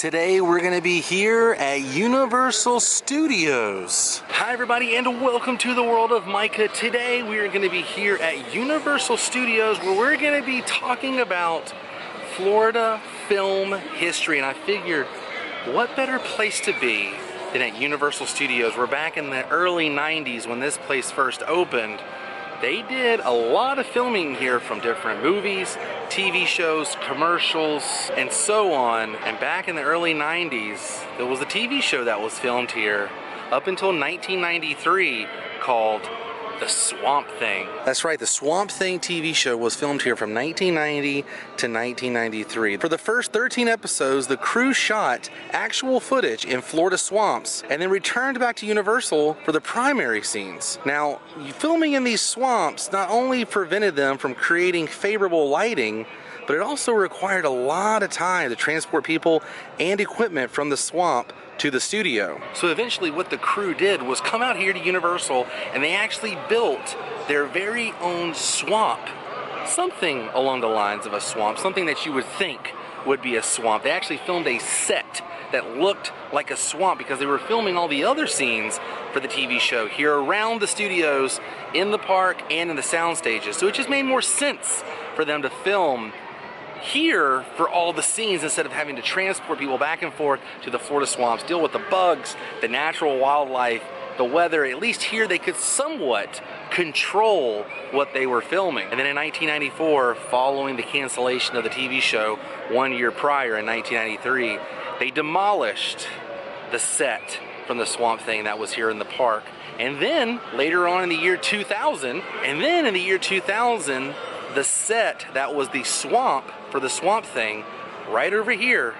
Today we're going to be here at Universal Studios. Hi everybody and welcome to the World of Micah. Today we are going to be here at Universal Studios where we're going to be talking about Florida film history, and I figured what better place to be than at Universal Studios. We're back in the early 90s when this place first opened. They did a lot of filming here from different movies, TV shows, commercials, and so on. And back in the early 90s, there was a TV show that was filmed here up until 1993 called The Swamp Thing. That's right, the Swamp Thing TV show was filmed here from 1990 to 1993. For the first 13 episodes, the crew shot actual footage in Florida swamps and then returned back to Universal for the primary scenes. Now, filming in these swamps not only prevented them from creating favorable lighting, but it also required a lot of time to transport people and equipment from the swamp to the studio. So eventually what the crew did was come out here to Universal and they actually built their very own swamp. Something along the lines of a swamp, something that you would think would be a swamp. They actually filmed a set that looked like a swamp because they were filming all the other scenes for the TV show here around the studios, in the park, and in the sound stages. So it just made more sense for them to film here for all the scenes instead of having to transport people back and forth to the Florida swamps, deal with the bugs, the natural wildlife, the weather. At least here they could somewhat control what they were filming. And then in 1994, following the cancellation of the TV show 1 year prior in 1993, they demolished the set from the Swamp Thing that was here in the park. And then later on in the year 2000, the set that was the swamp for the Swamp Thing right over here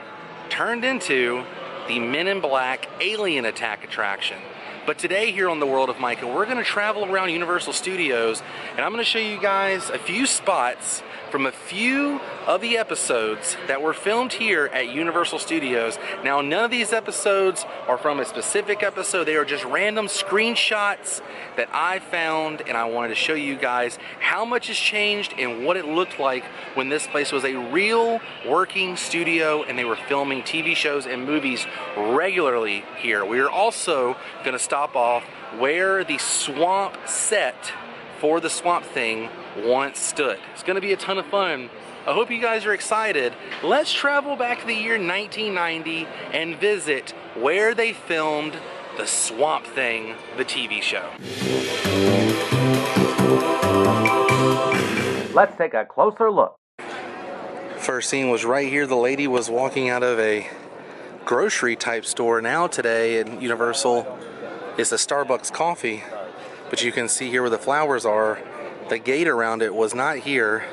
turned into the Men in Black alien attack attraction. But today here on the World of Micah, we're going to travel around Universal Studios and I'm going to show you guys a few spots from a few of the episodes that were filmed here at Universal Studios. Now, none of these episodes are from a specific episode. They are just random screenshots that I found, and I wanted to show you guys how much has changed and what it looked like when this place was a real working studio and they were filming TV shows and movies regularly here. We are also going to stop off where the swamp set for the Swamp Thing once stood. It's going to be a ton of fun. I hope you guys are excited. Let's travel back to the year 1990 and visit where they filmed The Swamp Thing, the TV show. Let's take a closer look. First scene was right here. The lady was walking out of a grocery type store. Now today at Universal, it's a Starbucks coffee. But you can see here where the flowers are, the gate around it was not here,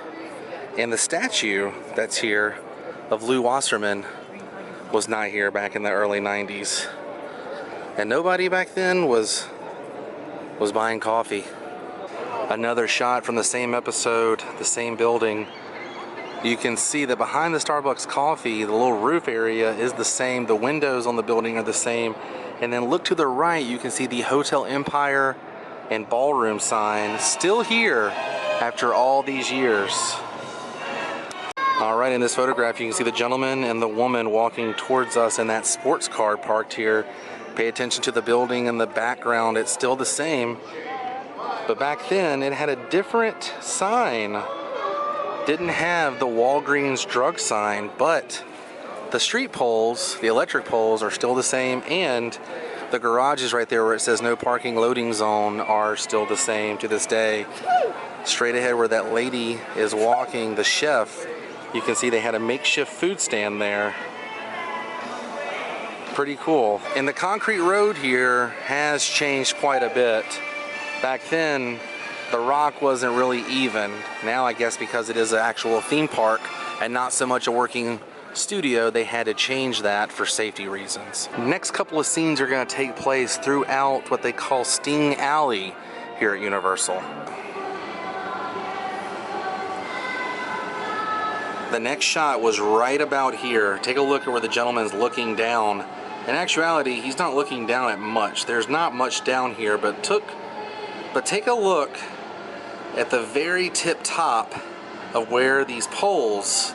and the statue that's here of Lou Wasserman was not here back in the early 90s. And nobody back then was buying coffee. Another shot from the same episode, the same building. You can see that behind the Starbucks coffee, the little roof area is the same, the windows on the building are the same, and then look to the right, you can see the Hotel Empire and ballroom sign still here after all these years. Alright, in this photograph you can see the gentleman and the woman walking towards us in that sports car parked here. Pay attention to the building in the background, it's still the same, but back then it had a different sign. Didn't have the Walgreens drug sign, but the street poles, the electric poles, are still the same, and the garages right there where it says no parking loading zone are still the same to this day. Straight ahead where that lady is walking, the chef, you can see they had a makeshift food stand there. Pretty cool. And the concrete road here has changed quite a bit. Back then, the rock wasn't really even. Now I guess because it is an actual theme park and not so much a working studio, they had to change that for safety reasons. Next couple of scenes are going to take place throughout what they call Sting Alley here at Universal. The next shot was right about here. Take a look at where the gentleman's looking down. In actuality, he's not looking down at much. There's not much down here, but take a look at the very tip top of where these poles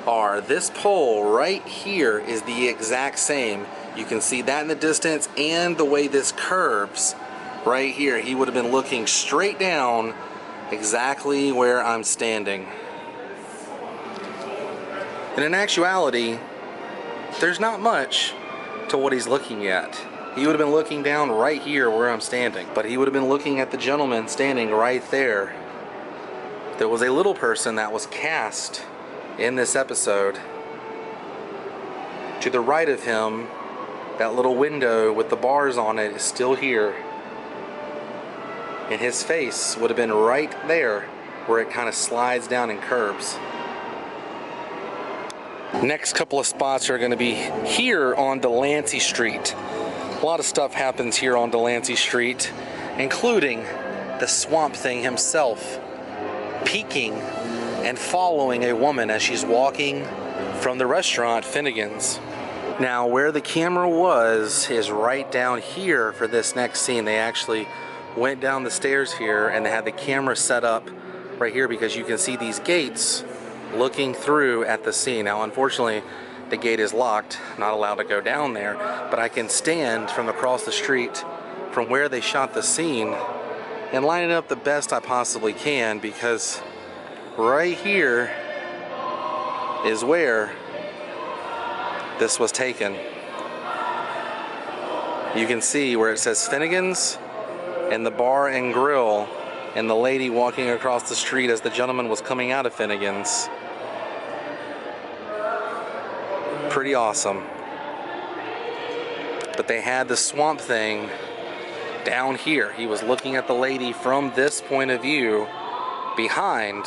are this pole right here is the exact same. You can see that in the distance, and the way this curves right here. He would have been looking straight down exactly where I'm standing. And in actuality, there's not much to what he's looking at. He would have been looking down right here where I'm standing, but he would have been looking at the gentleman standing right there. There was a little person that was cast in this episode. To the right of him, that little window with the bars on it is still here. And his face would have been right there where it kind of slides down and curves. Next couple of spots are going to be here on Delancey Street. A lot of stuff happens here on Delancey Street, including the Swamp Thing himself peeking and following a woman as she's walking from the restaurant Finnegan's. Now, where the camera was is right down here for this next scene. They actually went down the stairs here and they had the camera set up right here because you can see these gates looking through at the scene. Now, unfortunately, the gate is locked, not allowed to go down there, but I can stand from across the street from where they shot the scene and line it up the best I possibly can, because right here is where this was taken. You can see where it says Finnegan's and the bar and grill and the lady walking across the street as the gentleman was coming out of Finnegan's. Pretty awesome. But they had the Swamp Thing down here. He was looking at the lady from this point of view behind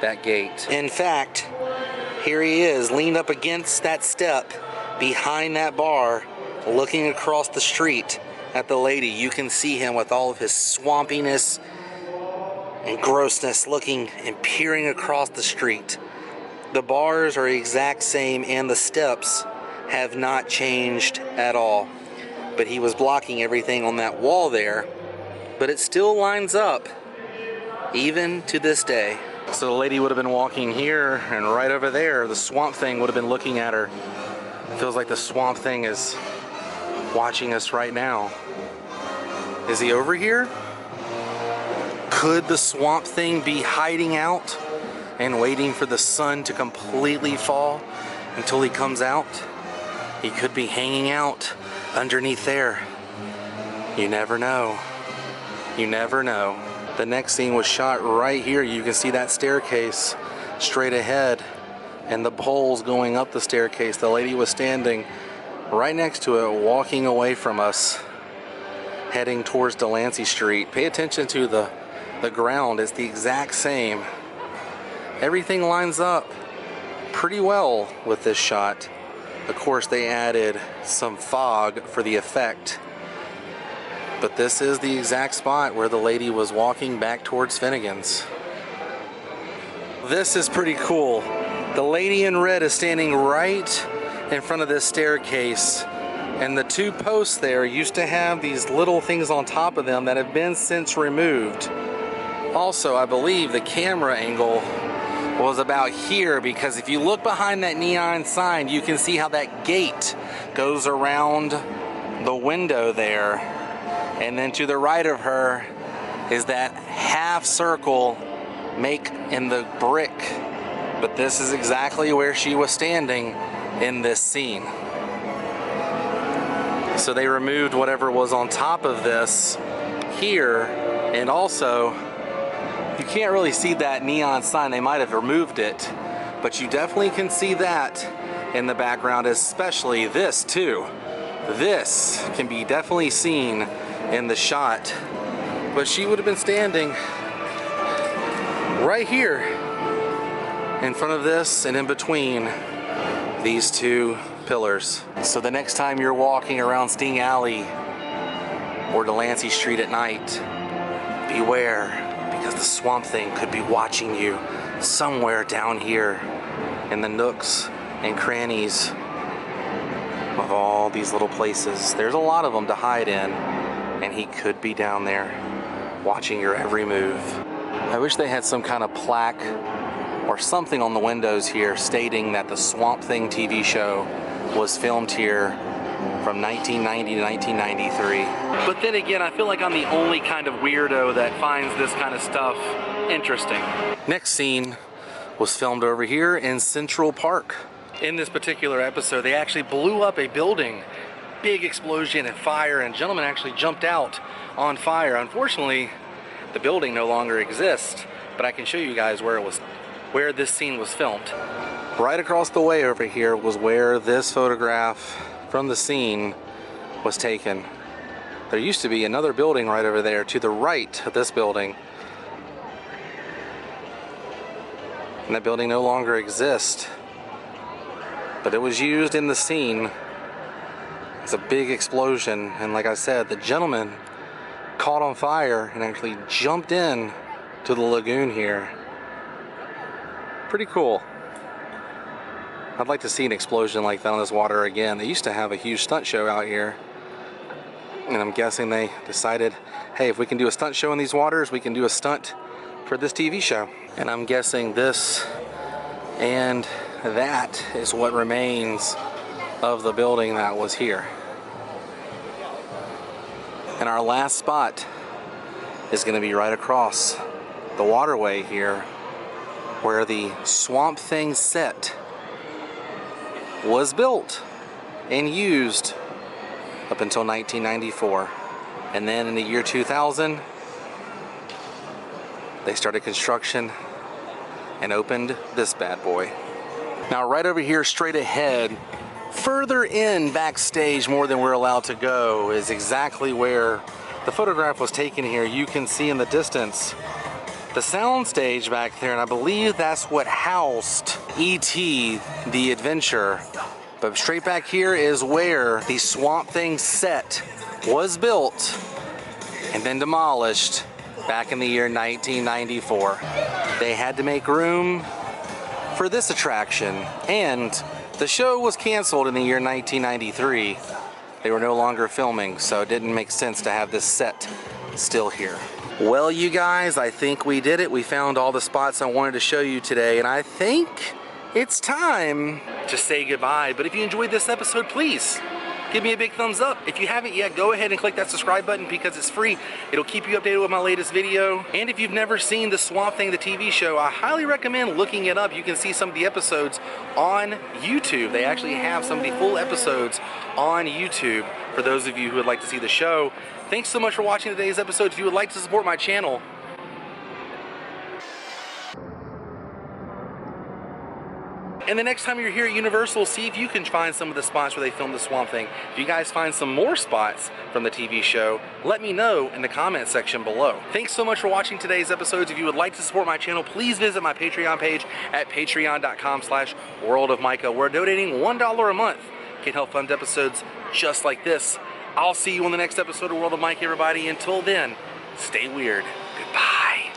that gate. In fact, here he is leaned up against that step behind that bar looking across the street at the lady. You can see him with all of his swampiness and grossness looking and peering across the street. The bars are the exact same and the steps have not changed at all. But he was blocking everything on that wall there, but it still lines up even to this day. So the lady would have been walking here, and right over there the Swamp Thing would have been looking at her. It feels like the Swamp Thing is watching us right now. Is he over here? Could the Swamp Thing be hiding out and waiting for the sun to completely fall until he comes out? He could be hanging out underneath there. You never know. You never know. The next scene was shot right here. You can see that staircase straight ahead and the poles going up the staircase. The lady was standing right next to it, walking away from us, heading towards Delancey Street. Pay attention to the ground. It's the exact same. Everything lines up pretty well with this shot. Of course, they added some fog for the effect. But this is the exact spot where the lady was walking back towards Finnegan's. This is pretty cool. The lady in red is standing right in front of this staircase, and the two posts there used to have these little things on top of them that have been since removed. Also, I believe the camera angle was about here, because if you look behind that neon sign, you can see how that gate goes around the window there. And then to the right of her is that half circle make in the brick. But this is exactly where she was standing in this scene. So they removed whatever was on top of this here, and also you can't really see that neon sign. They might have removed it, but you definitely can see that in the background, especially this too. This can be definitely seen in the shot, but she would have been standing right here in front of this and in between these two pillars. So the next time you're walking around Sting Alley or Delancey Street at night, beware, because the Swamp Thing could be watching you somewhere down here in the nooks and crannies of all these little places. There's a lot of them to hide in, and he could be down there watching your every move. I wish they had some kind of plaque or something on the windows here stating that the Swamp Thing TV show was filmed here from 1990 to 1993. But then again, I feel like I'm the only kind of weirdo that finds this kind of stuff interesting. Next scene was filmed over here in Central Park. In this particular episode, they actually blew up a building. Big explosion and fire, and a gentleman actually jumped out on fire. Unfortunately, the building no longer exists, but I can show you guys where this scene was filmed. Right across the way over here was where this photograph from the scene was taken. There used to be another building right over there to the right of this building, and that building no longer exists, but it was used in the scene. It's a big explosion, and like I said, the gentleman caught on fire and actually jumped in to the lagoon here. Pretty cool. I'd like to see an explosion like that on this water again. They used to have a huge stunt show out here, and I'm guessing they decided, hey, if we can do a stunt show in these waters, we can do a stunt for this TV show. And I'm guessing this and that is what remains of the building that was here. And our last spot is going to be right across the waterway here, where the Swamp Thing set was built and used up until 1994. And then in the year 2000, they started construction and opened this bad boy. Now right over here straight ahead, further in backstage more than we're allowed to go, is exactly where the photograph was taken here. You can see in the distance the sound stage back there, and I believe that's what housed E.T. the Adventure. But straight back here is where the Swamp Thing set was built and then demolished back in the year 1994. They had to make room for this attraction, and the show was canceled in the year 1993. They were no longer filming, so it didn't make sense to have this set still here. Well, you guys, I think we did it. We found all the spots I wanted to show you today, and I think it's time to say goodbye. But if you enjoyed this episode, please give me a big thumbs up. If you haven't yet, go ahead and click that subscribe button because it's free. It'll keep you updated with my latest video. And if you've never seen the Swamp Thing, the TV show, I highly recommend looking it up. You can see some of the episodes on YouTube. They actually have some of the full episodes on YouTube for those of you who would like to see the show. Thanks so much for watching today's episode. If you would like to support my channel, and the next time you're here at Universal, see if you can find some of the spots where they filmed the Swamp Thing. If you guys find some more spots from the TV show, let me know in the comment section below. Thanks so much for watching today's episodes. If you would like to support my channel, please visit my Patreon page at patreon.com/worldofmicah. We're donating $1 a month. Can help fund episodes just like this. I'll see you on the next episode of World of Micah, everybody. Until then, stay weird. Goodbye.